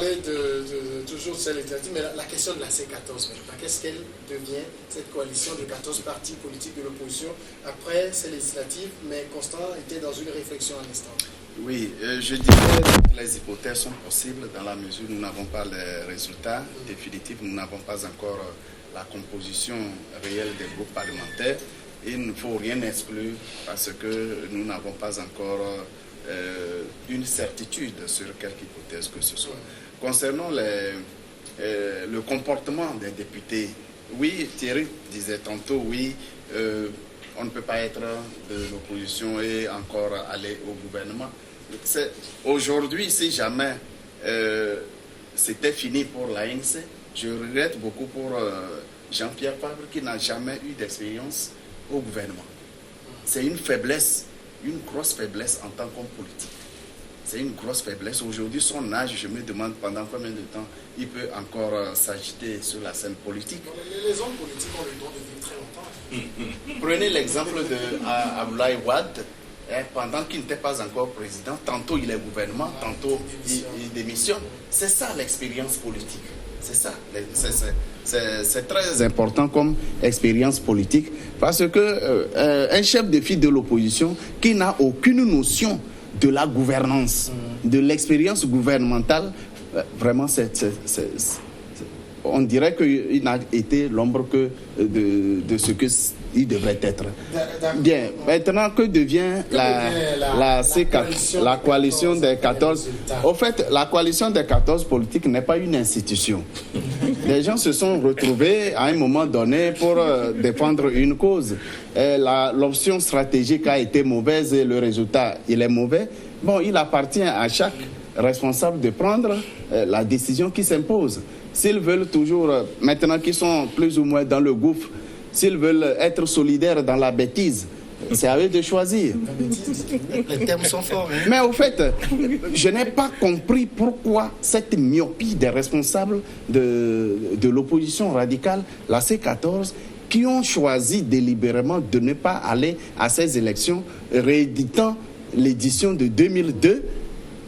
parlé toujours de celle législative, mais la question de la C14, qu'est-ce qu'elle devient, cette coalition de 14 partis politiques de l'opposition, après ces législatives, mais Constant était dans une réflexion à l'instant. Oui, je dirais que les hypothèses sont possibles dans la mesure où nous n'avons pas les résultats définitifs, nous n'avons pas encore la composition réelle des groupes parlementaires. Et il ne faut rien exclure parce que nous n'avons pas encore une certitude sur quelque hypothèse que ce soit. Concernant le comportement des députés, oui, Thierry disait tantôt, oui, on ne peut pas être de l'opposition et encore aller au gouvernement. Aujourd'hui, si jamais c'était fini pour l'ANC, je regrette beaucoup pour Jean-Pierre Fabre qui n'a jamais eu d'expérience au gouvernement. C'est une faiblesse, une grosse faiblesse en tant qu'homme politique. C'est une grosse faiblesse. Aujourd'hui, son âge, je me demande pendant combien de temps il peut encore s'agiter sur la scène politique. Les hommes politiques ont le droit de vivre très longtemps. Prenez l'exemple d'Abdoulaye Wade. Pendant qu'il n'était pas encore président, tantôt il est gouvernement, tantôt il démissionne. C'est ça l'expérience politique. C'est ça. C'est très important comme expérience politique parce que un chef de file de l'opposition qui n'a aucune notion de la gouvernance, de l'expérience gouvernementale, vraiment on dirait qu'il n'a été l'ombre que de ce qu'il devrait être. Bien, maintenant que devient la C4, la coalition des 14? Au fait, la coalition des 14 politiques n'est pas une institution. Les gens se sont retrouvés à un moment donné pour défendre une cause. L'option stratégique a été mauvaise et le résultat, il est mauvais. Bon, il appartient à chaque responsable de prendre la décision qui s'impose. S'ils veulent toujours, maintenant qu'ils sont plus ou moins dans le gouffre, s'ils veulent être solidaires dans la bêtise, c'est à eux de choisir. Les termes sont forts. Hein? Mais au fait, je n'ai pas compris pourquoi cette myopie des responsables de l'opposition radicale, la C14, qui ont choisi délibérément de ne pas aller à ces élections, rééditant l'édition de 2002.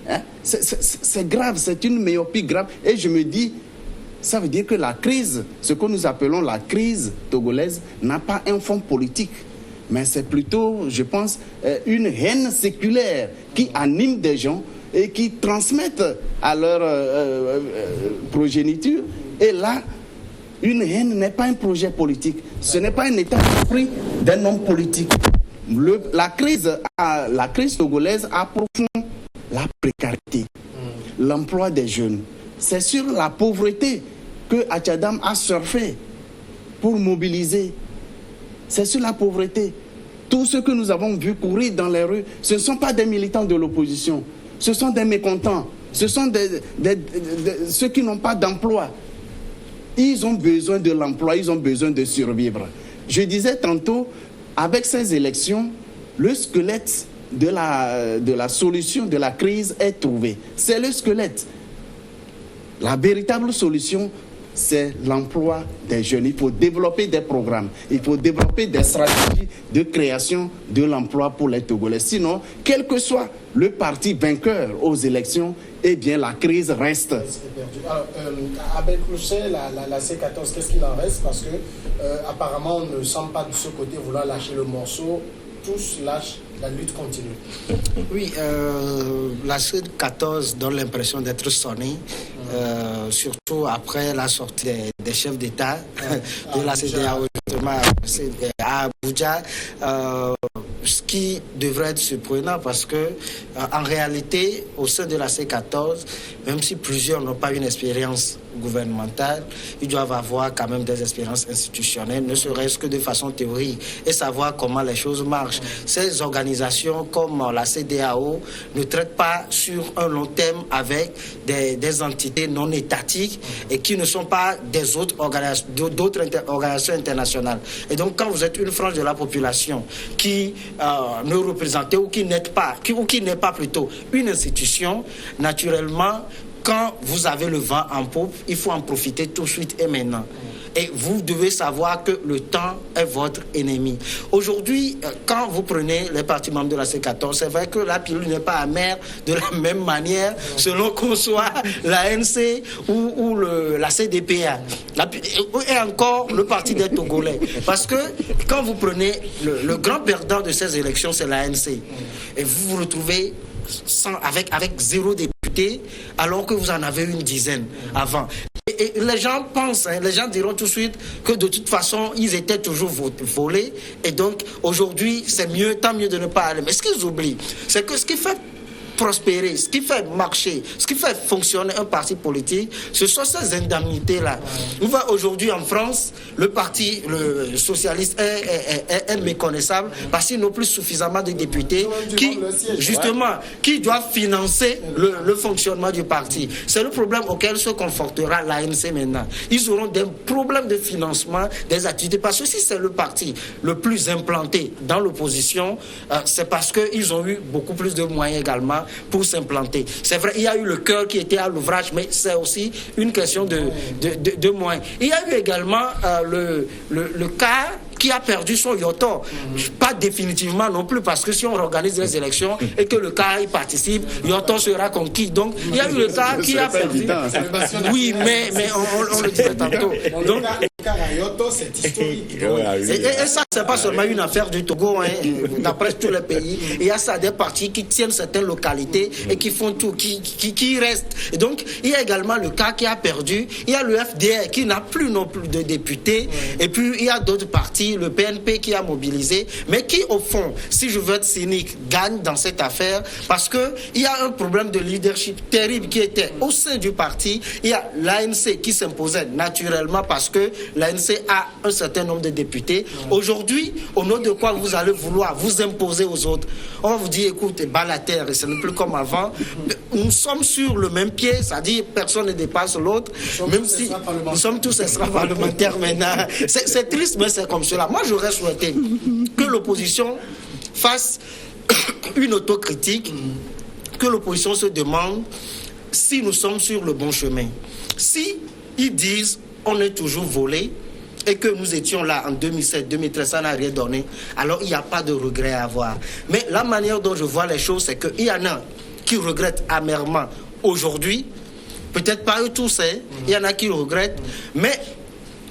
Hein? C'est grave, c'est une myopie grave. Et je me dis, ça veut dire que la crise, ce que nous appelons la crise togolaise, n'a pas un fond politique. Mais c'est plutôt, je pense, une haine séculaire qui anime des gens et qui transmettent à leur progéniture. Et là, une haine n'est pas un projet politique. Ce n'est pas un état d'esprit d'un homme politique. La crise togolaise a profond la précarité, l'emploi des jeunes. C'est sur la pauvreté que Atchadam a surfé pour mobiliser. C'est sur la pauvreté. Tous ceux que nous avons vus courir dans les rues, ce ne sont pas des militants de l'opposition. Ce sont des mécontents. Ce sont ceux qui n'ont pas d'emploi. Ils ont besoin de l'emploi, ils ont besoin de survivre. Je disais tantôt, avec ces élections, le squelette de la solution de la crise est trouvé. C'est le squelette. La véritable solution, c'est l'emploi des jeunes. Il faut développer des programmes, il faut développer des stratégies de création de l'emploi pour les Togolais. Sinon, quel que soit le parti vainqueur aux élections, eh bien la crise reste. Alors, Abel Clouchet, la C14, qu'est-ce qu'il en reste? Parce que apparemment, on ne semble pas de ce côté vouloir lâcher le morceau. Tous lâchent, la lutte continue. Oui, la C14 donne l'impression d'être sonnée, surtout après la sortie des chefs d'État de la CEDEAO à Abuja, ce qui devrait être surprenant parce que en réalité, au sein de la C14, même si plusieurs n'ont pas une expérience gouvernementale, ils doivent avoir quand même des expériences institutionnelles, ne serait-ce que de façon théorique, et savoir comment les choses marchent. Ces organisations comme la CEDEAO ne traitent pas sur un long terme avec des entités non étatiques et qui ne sont pas des autres organisations internationales. Et donc, quand vous êtes une frange de la population qui ne représente ou qui n'est pas plutôt une institution, naturellement, quand vous avez le vent en poupe, il faut en profiter tout de suite et maintenant. Et vous devez savoir que le temps est votre ennemi. Aujourd'hui, quand vous prenez les partis membres de la C14, c'est vrai que la pilule n'est pas amère de la même manière selon qu'on soit l'ANC ou la CDPA. Et encore le parti des Togolais. Parce que quand vous prenez le grand perdant de ces élections, c'est l'ANC. Et vous vous retrouvez avec 0 député, alors que vous en avez une dizaine avant. Et les gens pensent, les gens diront tout de suite que de toute façon, ils étaient toujours volés. Et donc, aujourd'hui, c'est mieux, tant mieux de ne pas aller. Mais ce qu'ils oublient, c'est que ce qui fait prospérer, ce qui fait marcher, ce qui fait fonctionner un parti politique, ce sont ces indemnités-là. On voit aujourd'hui en France, le parti socialiste est méconnaissable parce qu'ils n'ont plus suffisamment de députés qui doivent financer le fonctionnement du parti. C'est le problème auquel se confortera l'ANC maintenant. Ils auront des problèmes de financement des activités parce que si c'est le parti le plus implanté dans l'opposition, c'est parce qu'ils ont eu beaucoup plus de moyens également pour s'implanter. C'est vrai, il y a eu le cœur qui était à l'ouvrage, mais c'est aussi une question de moyens. Il y a eu également le cas qui a perdu son yoto. Pas définitivement non plus, parce que si on organise les élections et que le cas y participe, yoto sera conquis. Donc, il y a eu le cas qui a perdu. Oui, mais on le disait tantôt. Donc, le cas à yoto, c'est historique. Et ça, c'est pas seulement une affaire du Togo, d'après tous les pays. Il y a ça des partis qui tiennent certaines localités et qui font tout, qui restent. Et donc, il y a également le cas qui a perdu. Il y a le FDR qui n'a plus non plus de députés. Et puis, il y a d'autres partis, le PNP qui a mobilisé, mais qui, au fond, si je veux être cynique, gagne dans cette affaire parce qu'il y a un problème de leadership terrible qui était au sein du parti. Il y a l'ANC qui s'imposait naturellement parce que l'ANC a un certain nombre de députés. Aujourd'hui, au nom de quoi vous allez vouloir vous imposer aux autres? On va vous dire, écoute, bas la terre, et ce n'est plus comme avant. Nous sommes sur le même pied, c'est-à-dire personne ne dépasse l'autre, même si nous sommes tous extra-parlementaires maintenant. C'est triste, mais c'est comme cela. Moi, j'aurais souhaité que l'opposition fasse une autocritique, que l'opposition se demande si nous sommes sur le bon chemin. Si ils disent on est toujours volé et que nous étions là en 2007, 2013, ça n'a rien donné, alors il n'y a pas de regret à avoir. Mais la manière dont je vois les choses, c'est qu'il y en a qui regrettent amèrement aujourd'hui, peut-être pas eux tous, il y en a qui regrettent, mais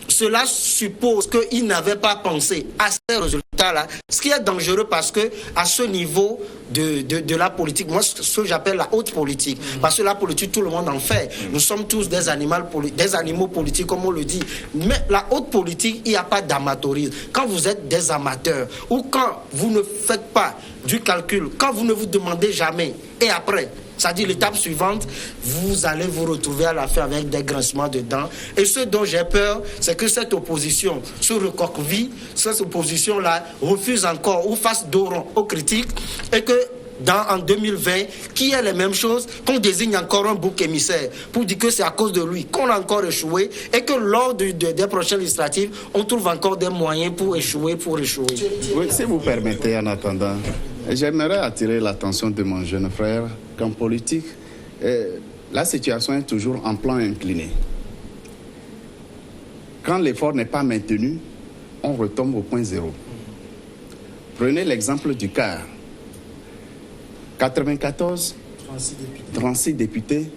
cela suppose qu'ils n'avaient pas pensé à ces résultats-là, ce qui est dangereux parce que à ce niveau de la politique, moi ce que j'appelle la haute politique, parce que la politique tout le monde en fait, nous sommes tous des animaux politiques comme on le dit, mais la haute politique, il n'y a pas d'amateurisme. Quand vous êtes des amateurs ou quand vous ne faites pas du calcul, quand vous ne vous demandez jamais et après, c'est-à-dire l'étape suivante, vous allez vous retrouver à la fin avec des grincements de dents. Et ce dont j'ai peur, c'est que cette opposition se recoqueville, cette opposition-là refuse encore ou fasse dos rond aux critiques et que en 2020, qu'il y ait les mêmes choses, qu'on désigne encore un bouc émissaire pour dire que c'est à cause de lui qu'on a encore échoué et que lors des prochaines législatives, on trouve encore des moyens pour échouer. Oui, si vous permettez, en attendant, j'aimerais attirer l'attention de mon jeune frère qu'en politique, la situation est toujours en plan incliné. Quand l'effort n'est pas maintenu, on retombe au point zéro. Prenez l'exemple du CAR. 94, 36 députés,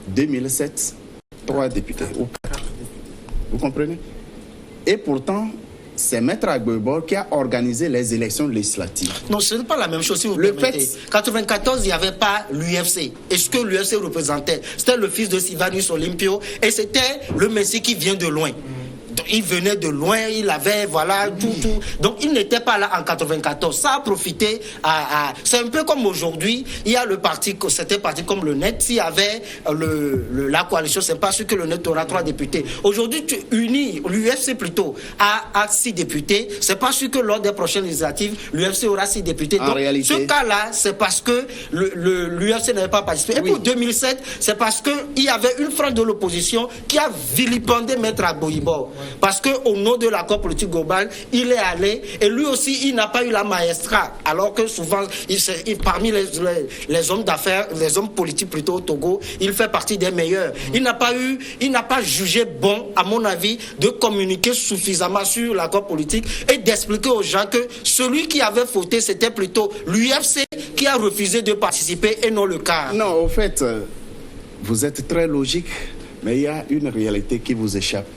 2007, 3 députés. Vous comprenez? Et pourtant, c'est Maître Agbo qui a organisé les élections législatives. Non, ce n'est pas la même chose si vous permettez. 94, il n'y avait pas l'UFC. Et ce que l'UFC représentait, c'était le fils de Sylvanus Olympio et c'était le Messie qui vient de loin. Il venait de loin, il avait, voilà, tout. Donc, il n'était pas là en 94. Ça a profité c'est un peu comme aujourd'hui, il y a le parti, c'était parti comme le NET. S'il y avait la coalition, c'est pas sûr que le NET aura 3 députés. Aujourd'hui, tu unis l'UFC plutôt à 6 députés. C'est pas sûr que lors des prochaines législatives, l'UFC aura 6 députés. Donc, réalité, ce cas-là, c'est parce que l'UFC n'avait pas participé. Et pour 2007, c'est parce qu'il y avait une frange de l'opposition qui a vilipendé Maître Agbo. Parce qu'au nom de l'accord politique global, il est allé et lui aussi, il n'a pas eu la maestra. Alors que souvent, parmi les hommes d'affaires, les hommes politiques plutôt au Togo, il fait partie des meilleurs. Il n'a pas jugé bon, à mon avis, de communiquer suffisamment sur l'accord politique et d'expliquer aux gens que celui qui avait fauté, c'était plutôt l'UFC qui a refusé de participer et non le CAR. Non, au fait, vous êtes très logique, mais il y a une réalité qui vous échappe.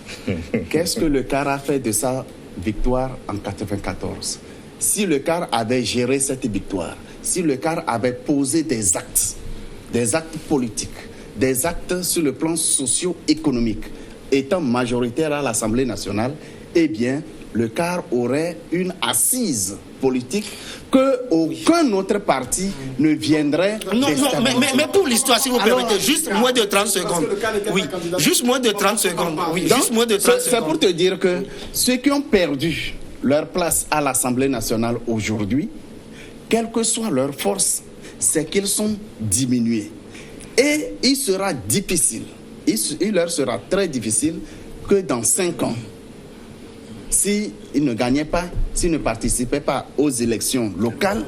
Qu'est-ce que le CAR a fait de sa victoire en 1994? Si le CAR avait géré cette victoire, si le CAR avait posé des actes politiques, des actes sur le plan socio-économique, étant majoritaire à l'Assemblée nationale, eh bien, le CAR aurait une assise politique qu'aucun autre parti ne viendrait déstabiliser. Mais pour l'histoire, si vous permettez, juste moins de 30 secondes. Oui, juste moins de 30 secondes. Oui, juste moins de 30 secondes. C'est pour te dire que ceux qui ont perdu leur place à l'Assemblée nationale aujourd'hui, quelle que soit leur force, c'est qu'ils sont diminués. Et il sera difficile, il leur sera très difficile que dans 5 ans, s'ils ne gagnaient pas, s'ils ne participaient pas aux élections locales,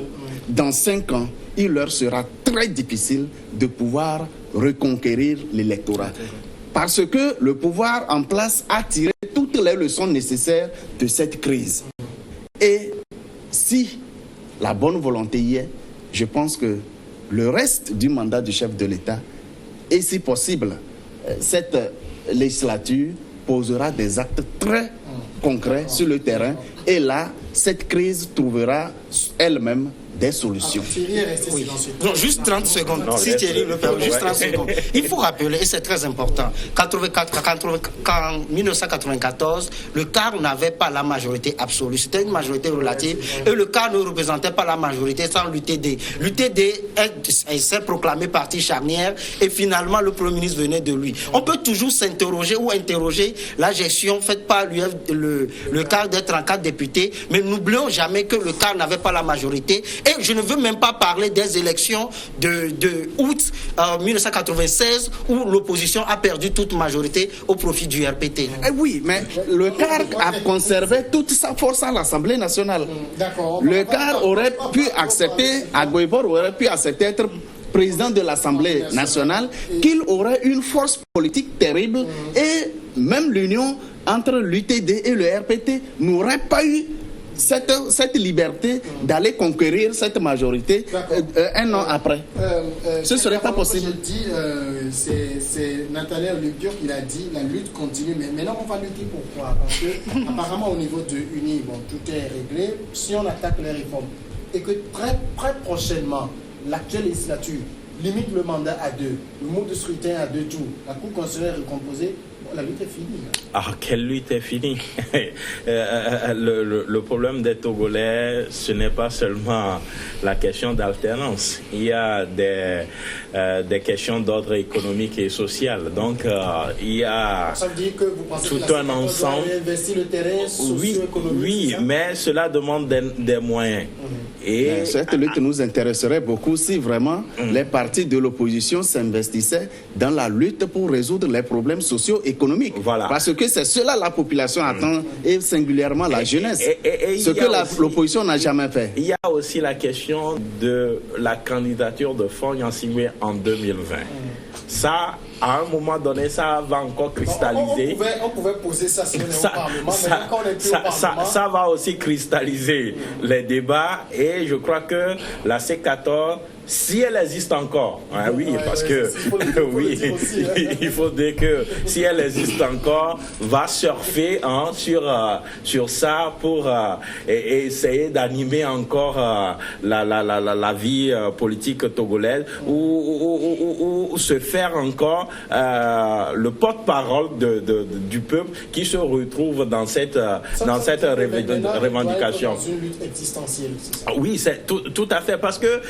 dans 5 ans, il leur sera très difficile de pouvoir reconquérir l'électorat. Parce que le pouvoir en place a tiré toutes les leçons nécessaires de cette crise. Et si la bonne volonté y est, je pense que le reste du mandat du chef de l'État, et si possible, cette législature posera des actes très concrets sur le terrain. Et là, cette crise trouvera elle-même des solutions. Oui. Non, juste 30 secondes. Non, si Thierry le permet, juste 30 secondes. Il faut rappeler, et c'est très important, qu'en 1994, le CAR n'avait pas la majorité absolue. C'était une majorité relative. Et le CAR ne représentait pas la majorité sans l'UTD. L'UTD s'est proclamé parti charnière et finalement, le Premier ministre venait de lui. On peut toujours s'interroger ou interroger la gestion faite par le CAR des 34 députés, mais n'oublions jamais que le CAR n'avait pas la majorité. Et je ne veux même pas parler des élections de août 1996 où l'opposition a perdu toute majorité au profit du RPT. Oui, mais le CAR a conservé toute sa force à l'Assemblée nationale. Le CAR aurait pu accepter, Agoibor aurait pu accepter être président de l'Assemblée nationale, qu'il aurait une force politique terrible et même l'union entre l'UTD et le RPT n'aurait pas eu cette liberté d'aller conquérir cette majorité un an après. Ce ne serait pas possible. Je dis, c'est Nathaniel Lupion qui l'a dit, la lutte continue. Mais maintenant, on va lutter pourquoi? Parce que apparemment, au niveau de UNI, bon, tout est réglé. Si on attaque les réformes et que très prochainement, l'actuelle législature limite le mandat à 2, le mode de scrutin à 2 tours, la Cour constitutionnelle recomposée, la lutte est finie. Ah, quelle lutte est finie? Le problème des Togolais, ce n'est pas seulement la question d'alternance. Il y a des questions d'ordre économique et social. Donc, il y a ça veut dire que vous pensez tout que un ensemble. Investir le terrain socio-économique. Oui, mais cela demande des moyens. Et cette lutte nous intéresserait beaucoup si vraiment les partis de l'opposition s'investissaient dans la lutte pour résoudre les problèmes socio-économiques. Voilà. Parce que c'est cela la population attend, et singulièrement la jeunesse. Ce que l'opposition n'a jamais fait. Il y a aussi la question de la candidature de Faure Gnassingbé en 2020. Ça, à un moment donné, ça va encore cristalliser. On pouvait poser ça sur le Parlement, mais quand on est plus au Parlement... Ça va aussi cristalliser les débats et je crois que la C14, si elle existe encore, hein, oui, parce que il faut dire que si elle existe encore, va surfer sur ça pour essayer d'animer encore la vie politique togolaise ou se faire encore le porte-parole du peuple qui se retrouve dans cette revendication. Dans une lutte existentielle, c'est ça? Oui, c'est tout à fait, parce que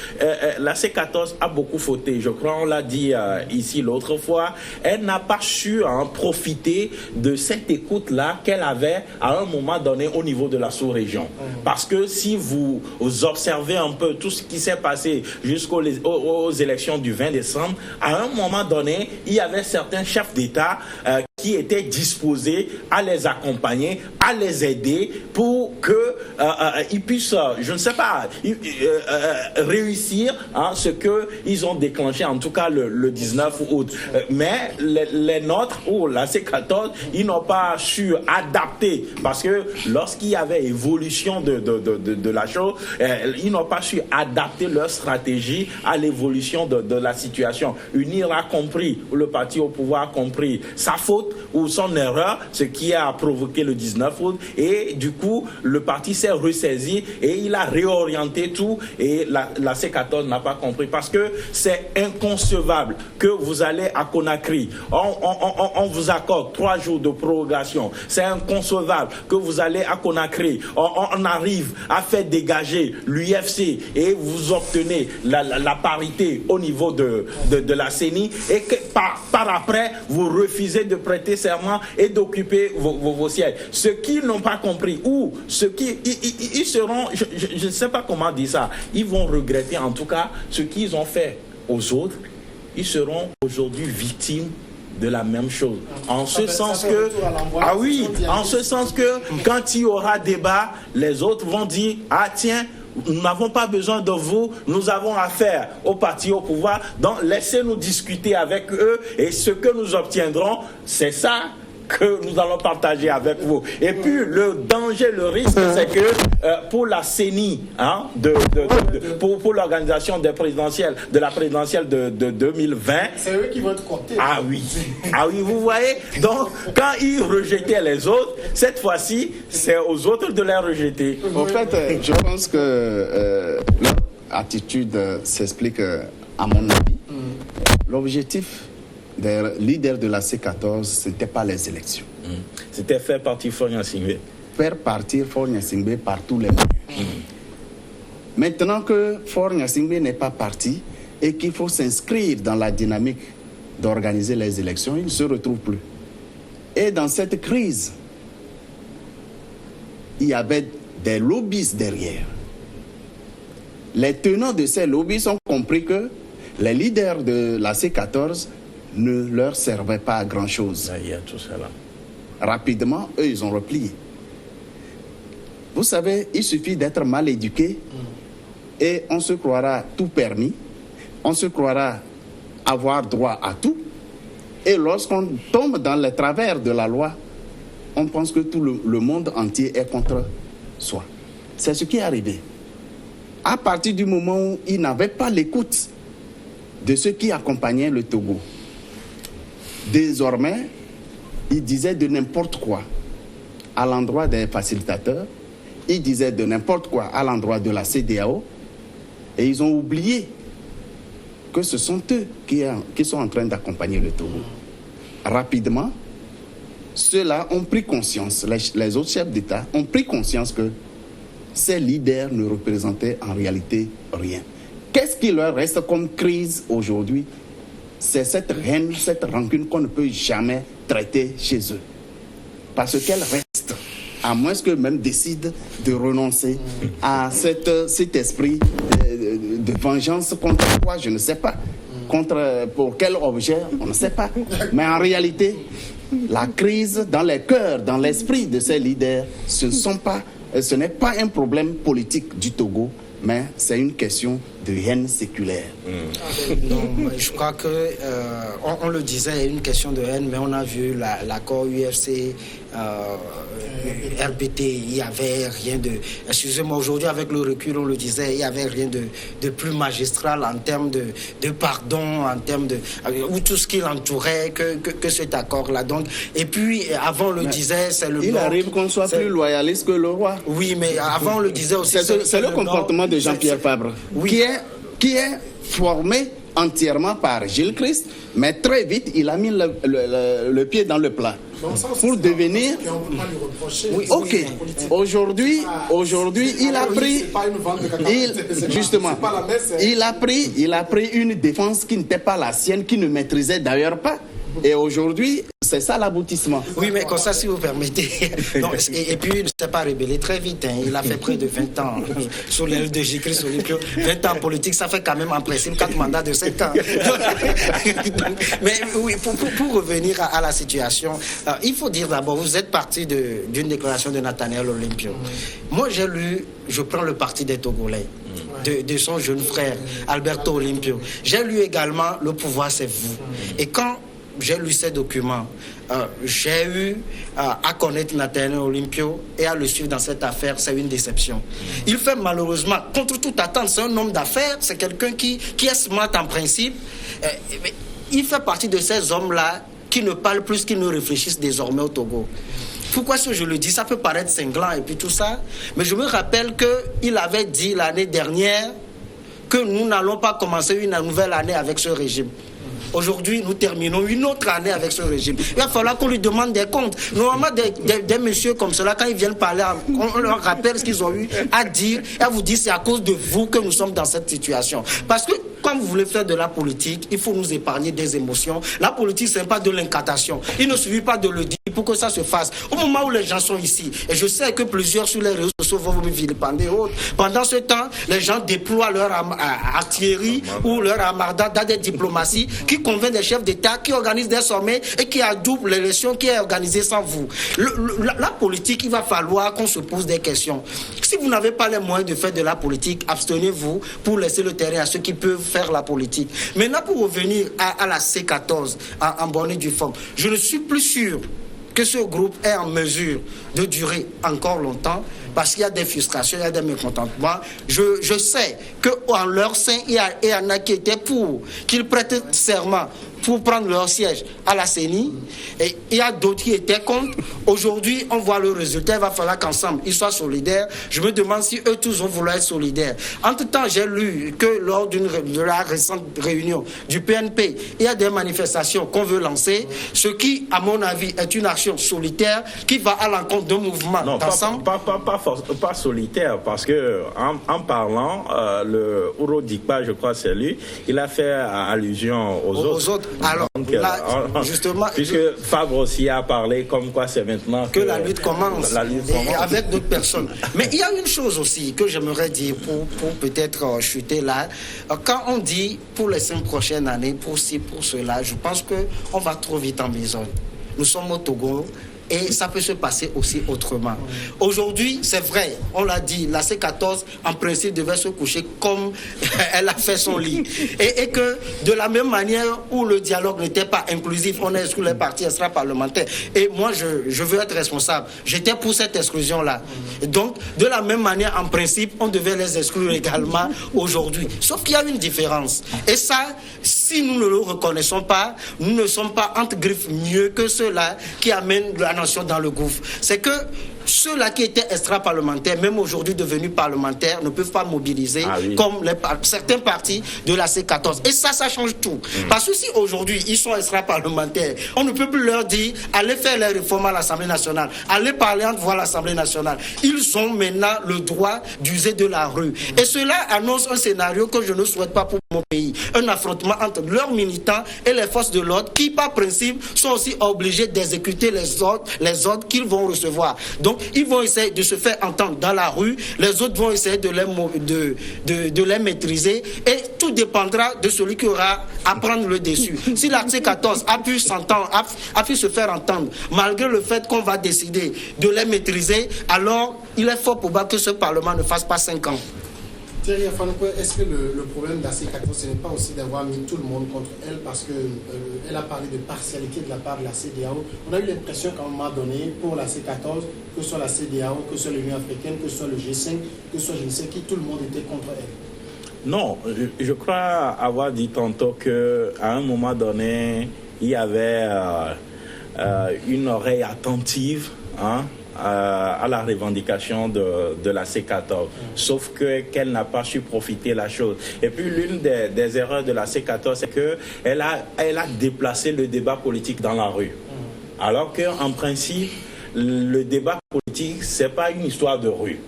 la C14 a beaucoup fauté. Je crois, on l'a dit ici l'autre fois, elle n'a pas su profiter de cette écoute-là qu'elle avait à un moment donné au niveau de la sous-région. Parce que si vous observez un peu tout ce qui s'est passé jusqu'aux élections du 20 décembre, à un moment donné, il y avait certains chefs d'État qui était disposé à les accompagner, à les aider pour que ils puissent, je ne sais pas, réussir ce qu'ils ont déclenché, en tout cas le 19 août. Mais les nôtres, ou la C14, ils n'ont pas su adapter, parce que lorsqu'il y avait évolution de la chose, ils n'ont pas su adapter leur stratégie à l'évolution de la situation. UNIR a compris, ou le parti au pouvoir a compris sa faute ou son erreur, ce qui a provoqué le 19 août, et du coup le parti s'est ressaisi et il a réorienté tout, et la C14 n'a pas compris, parce que c'est inconcevable que vous allez à Conakry, on vous accorde 3 jours de prorogation, c'est inconcevable que vous allez à Conakry, on arrive à faire dégager l'UFC et vous obtenez la parité au niveau de la CENI, et que par après vous refusez de prêter serment et d'occuper vos sièges. Ceux qui n'ont pas compris, ou ceux qui ils seront, je ne sais pas comment dire ça, ils vont regretter en tout cas ce qu'ils ont fait aux autres. Ils seront aujourd'hui victimes de la même chose. En ce sens que, en ce sens que quand il y aura débat, les autres vont dire, ah tiens, nous n'avons pas besoin de vous, nous avons affaire au parti au pouvoir, donc laissez-nous discuter avec eux, et ce que nous obtiendrons, c'est ça que nous allons partager avec vous. Et puis le danger, le risque, c'est que pour la CENI, pour l'organisation des présidentielles, de la présidentielle de 2020, c'est eux qui vont être comptés. Ah oui, vous voyez. Donc quand ils rejetaient les autres, cette fois-ci, c'est aux autres de les rejeter. En fait, je pense que leur attitude s'explique, à mon avis. L'objectif des leaders de la C14, ce n'était pas les élections. C'était faire partir Faure Gnassingbé. Faire partir Faure Gnassingbé par tous les moyens. Maintenant que Faure Gnassingbé n'est pas parti et qu'il faut s'inscrire dans la dynamique d'organiser les élections, il ne se retrouve plus. Et dans cette crise, il y avait des lobbies derrière. Les tenants de ces lobbies ont compris que les leaders de la C14 ne leur servait pas à grand-chose. Il y a tout ça là. Rapidement, eux, ils ont replié. Vous savez, il suffit d'être mal éduqué et on se croira tout permis, on se croira avoir droit à tout. Et lorsqu'on tombe dans les travers de la loi, on pense que tout le monde entier est contre soi. C'est ce qui est arrivé. À partir du moment où ils n'avaient pas l'écoute de ceux qui accompagnaient le Togo, désormais, ils disaient de n'importe quoi à l'endroit des facilitateurs, ils disaient de n'importe quoi à l'endroit de la CEDEAO, et ils ont oublié que ce sont eux qui sont en train d'accompagner le Togo. Rapidement, ceux-là ont pris conscience, les autres chefs d'État ont pris conscience que ces leaders ne représentaient en réalité rien. Qu'est-ce qui leur reste comme crise aujourd'hui? C'est cette haine, cette rancune qu'on ne peut jamais traiter chez eux. Parce qu'elle reste, à moins qu'eux-mêmes décident de renoncer à cet esprit de vengeance contre quoi, je ne sais pas. Pour quel objet, on ne sait pas. Mais en réalité, la crise dans les cœurs, dans l'esprit de ces leaders, ce n'est pas un problème politique du Togo, mais c'est une question de haine séculaire. Non, je crois que, on le disait, une question de haine, mais on a vu l'accord UFC, RPT, il n'y avait rien de... Excusez-moi, aujourd'hui, avec le recul, on le disait, il n'y avait rien de plus magistral en termes de pardon, en termes de... ou tout ce qui l'entourait que cet accord-là. Donc, et puis, avant, on le disait, c'est le... Il arrive qu'on soit plus loyaliste que le roi. Oui, mais avant, on le disait aussi... C'est le comportement de Jean-Pierre Fabre, oui, qui est formé entièrement par Gilles Christ, mais très vite, il a mis le pied dans le plat. Pour devenir... Oui, ok. Aujourd'hui, il a pris... Justement, il a pris une défense qui n'était pas la sienne, qui ne maîtrisait d'ailleurs pas. Et aujourd'hui, c'est ça l'aboutissement. Oui, mais comme ça, si vous permettez. Non, et puis, il ne s'est pas rébellé très vite. Hein. Il a fait près de 20 ans sous l'aile de Jésus-Christ Olympio. 20 ans en politique, ça fait quand même en principe 4 mandats de 5 ans. Mais oui, pour revenir à la situation, il faut dire d'abord, vous êtes parti d'une déclaration de Nathaniel Olympio. Moi, j'ai lu, je prends le parti des Togolais, de son jeune frère, Alberto Olympio. J'ai lu également Le pouvoir, c'est vous. Et quand j'ai lu ces documents, j'ai eu à connaître Nathaniel Olympio et à le suivre dans cette affaire, c'est une déception. Il fait malheureusement, contre toute attente, c'est un homme d'affaires, c'est quelqu'un qui est smart en principe. Mais il fait partie de ces hommes-là qui ne parlent plus, qui ne réfléchissent désormais au Togo. Pourquoi est-ce que je le dis? Ça peut paraître cinglant et puis tout ça, mais je me rappelle qu'il avait dit l'année dernière que nous n'allons pas commencer une nouvelle année avec ce régime. Aujourd'hui, nous terminons une autre année avec ce régime. Il va falloir qu'on lui demande des comptes. Normalement, des messieurs comme cela, quand ils viennent parler, on leur rappelle ce qu'ils ont eu à dire et à vous dire c'est à cause de vous que nous sommes dans cette situation. Parce que quand vous voulez faire de la politique, il faut nous épargner des émotions. La politique, ce n'est pas de l'incantation. Il ne suffit pas de le dire pour que ça se fasse. Au moment où les gens sont ici, et je sais que plusieurs sur les réseaux sociaux vont me vilipender, pendant ce temps, les gens déploient leur artillerie ou leur armada dans des diplomaties qui convainc des chefs d'État, qui organisent des sommets et qui adoubent l'élection qui est organisée sans vous. La politique, il va falloir qu'on se pose des questions. Si vous n'avez pas les moyens de faire de la politique, abstenez-vous pour laisser le terrain à ceux qui peuvent faire la politique. Maintenant, pour revenir à la C14, en bonne et due forme, je ne suis plus sûr que ce groupe est en mesure de durer encore longtemps parce qu'il y a des frustrations, il y a des mécontentements. Je sais qu'en leur sein, il y en a qui étaient pour qu'ils prêtent serment pour prendre leur siège à la CENI, et il y a d'autres qui étaient contre. Aujourd'hui, on voit le résultat, il va falloir qu'ensemble, ils soient solidaires. Je me demande si eux tous ont voulu être solidaires. Entre-temps, j'ai lu que lors de la récente réunion du PNP, il y a des manifestations qu'on veut lancer, ce qui, à mon avis, est une action solitaire qui va à l'encontre d'un mouvement d'ensemble. Pas solitaire, parce que en parlant, le Ouro Dikpa, je crois c'est lui, il a fait allusion aux autres. Alors, donc, là, justement... Puisque Fabre aussi a parlé comme quoi c'est maintenant que la lutte commence, et avec d'autres personnes. Mais il y a une chose aussi que j'aimerais dire pour peut-être chuter là. Quand on dit pour les 5 prochaines années, pour ci, pour cela, je pense qu'on va trop vite en besogne. Nous sommes au Togo. Et ça peut se passer aussi autrement. Aujourd'hui, c'est vrai, on l'a dit, la C14, en principe, devait se coucher comme elle a fait son lit. Et que de la même manière où le dialogue n'était pas inclusif, on est exclu les partis extra-parlementaires. Et moi, je veux être responsable. J'étais pour cette exclusion-là. Donc, de la même manière, en principe, on devait les exclure également aujourd'hui. Sauf qu'il y a une différence. Et ça, si nous ne le reconnaissons pas, nous ne sommes pas entre griffes mieux que ceux-là qui amènent la nation dans le gouffre. C'est que ceux-là qui étaient extra-parlementaires, même aujourd'hui devenus parlementaires, ne peuvent pas mobiliser comme certains partis de la C14. Et ça change tout. Parce que si aujourd'hui ils sont extra-parlementaires, on ne peut plus leur dire allez faire les réformes à l'Assemblée nationale, allez parler en devant l'Assemblée nationale. Ils ont maintenant le droit d'user de la rue. Et cela annonce un scénario que je ne souhaite pas pour mon pays. Un affrontement entre leurs militants et les forces de l'ordre qui, par principe, sont aussi obligés d'exécuter les ordres qu'ils vont recevoir. Donc, ils vont essayer de se faire entendre dans la rue, les autres vont essayer de les maîtriser, et tout dépendra de celui qui aura à prendre le dessus. Si l'article 14 a pu s'entendre, a pu se faire entendre, malgré le fait qu'on va décider de les maîtriser, alors il est fort probable que ce Parlement ne fasse pas 5 ans. Thierry Afanouko, est-ce que le problème de la C14, ce n'est pas aussi d'avoir mis tout le monde contre elle, parce qu'elle a parlé de partialité de la part de la CEDEAO. On a eu l'impression qu'à un moment donné, pour la C14, que ce soit la CEDEAO, que ce soit l'Union africaine, que ce soit le G5, que ce soit je ne sais qui, tout le monde était contre elle. Non, je crois avoir dit tantôt qu'à un moment donné, il y avait une oreille attentive, à la revendication de la C14, sauf qu'elle n'a pas su profiter de la chose. Et puis l'une des erreurs de la C14, c'est qu'elle a déplacé le débat politique dans la rue. Alors qu'en principe, le débat politique, c'est pas une histoire de rue.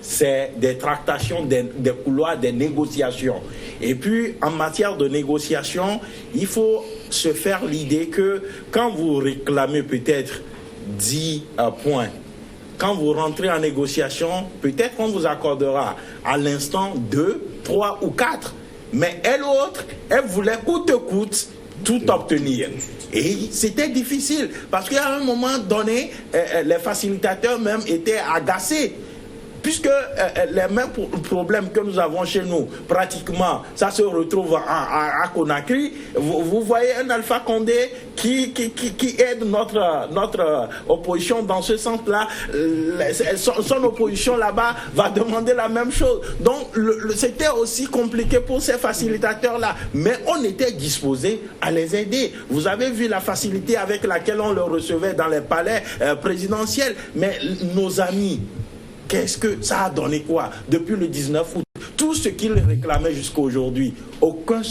C'est des tractations, des couloirs, des négociations. Et puis, en matière de négociation, il faut se faire l'idée que quand vous réclamez peut-être 10 points, quand vous rentrez en négociation, peut-être qu'on vous accordera à l'instant 2, 3 ou 4. Mais elle autre, elle voulait coûte que coûte tout obtenir. Et c'était difficile parce qu'à un moment donné, les facilitateurs même étaient agacés. Puisque les mêmes problèmes que nous avons chez nous, pratiquement, ça se retrouve à Conakry. Vous voyez un Alpha Condé qui aide notre opposition dans ce sens-là. Son opposition là-bas va demander la même chose. Donc, c'était aussi compliqué pour ces facilitateurs-là. Mais on était disposé à les aider. Vous avez vu la facilité avec laquelle on le recevait dans les palais présidentiels. Mais nos amis, qu'est-ce que ça a donné quoi depuis le 19 août? Tout ce qu'ils réclamaient jusqu'à aujourd'hui, aucun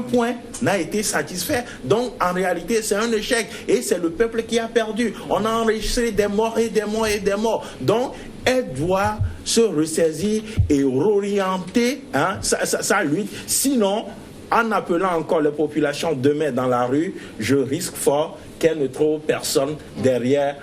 point n'a été satisfait. Donc, en réalité, c'est un échec. Et c'est le peuple qui a perdu. On a enregistré des morts et des morts et des morts. Donc, elle doit se ressaisir et réorienter sa lutte. Sinon, en appelant encore les populations demain dans la rue, je risque fort qu'elle ne trouve personne derrière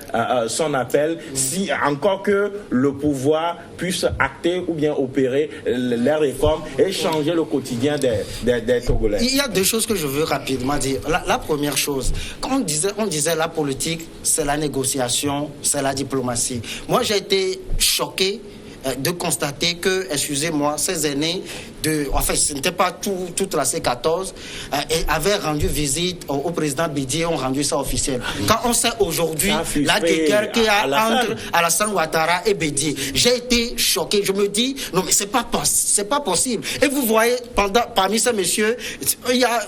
son appel, si encore que le pouvoir puisse acter ou bien opérer les réformes et changer le quotidien des Togolais. Il y a deux choses que je veux rapidement dire. La première chose, quand on disait la politique, c'est la négociation, c'est la diplomatie. Moi, j'ai été choqué de constater que, excusez-moi, ces aînés, ce n'était pas toute la C14, et avaient rendu visite au président Bédié, ont rendu ça officiel. Quand on sait aujourd'hui la guerre qu'il y a entre Alassane Ouattara et Bédié, j'ai été choqué. Je me dis, non mais c'est pas possible. Et vous voyez, parmi ces messieurs, il y a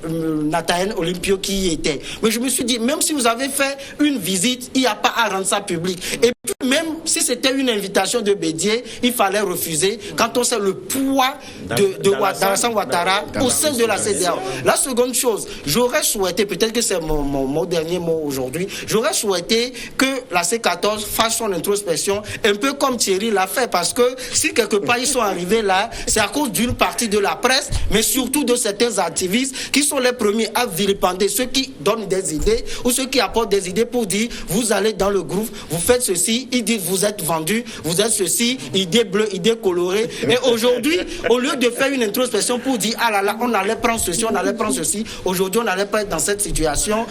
Nathaël Olympio qui y était. Mais je me suis dit, même si vous avez fait une visite, il n'y a pas à rendre ça public. Et puis même si c'était une invitation de Bédié, il fallait refuser quand on sait le poids d'Alassane Ouattara au sein de la CEDEAO. La seconde chose, j'aurais souhaité, peut-être que c'est mon dernier mot aujourd'hui, j'aurais souhaité que la C14 fasse son introspection un peu comme Thierry l'a fait, parce que si quelque part ils sont arrivés là, c'est à cause d'une partie de la presse, mais surtout de certains activistes qui sont les premiers à vilipender ceux qui donnent des idées ou ceux qui apportent des idées pour dire vous allez dans le groupe, vous faites ceci, ils disent vous êtes vendus, vous êtes ceci, idées bleues, idées colorées. Et aujourd'hui, au lieu de faire une introspection pour dire ah là là, on allait prendre ceci, on allait prendre ceci, aujourd'hui on n'allait pas être dans cette situation.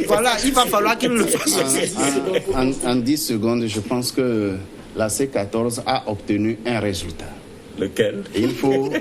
Voilà, il va falloir qu'il le fasse. En 10 secondes, je pense que la C14 a obtenu un résultat. Lequel? Il faut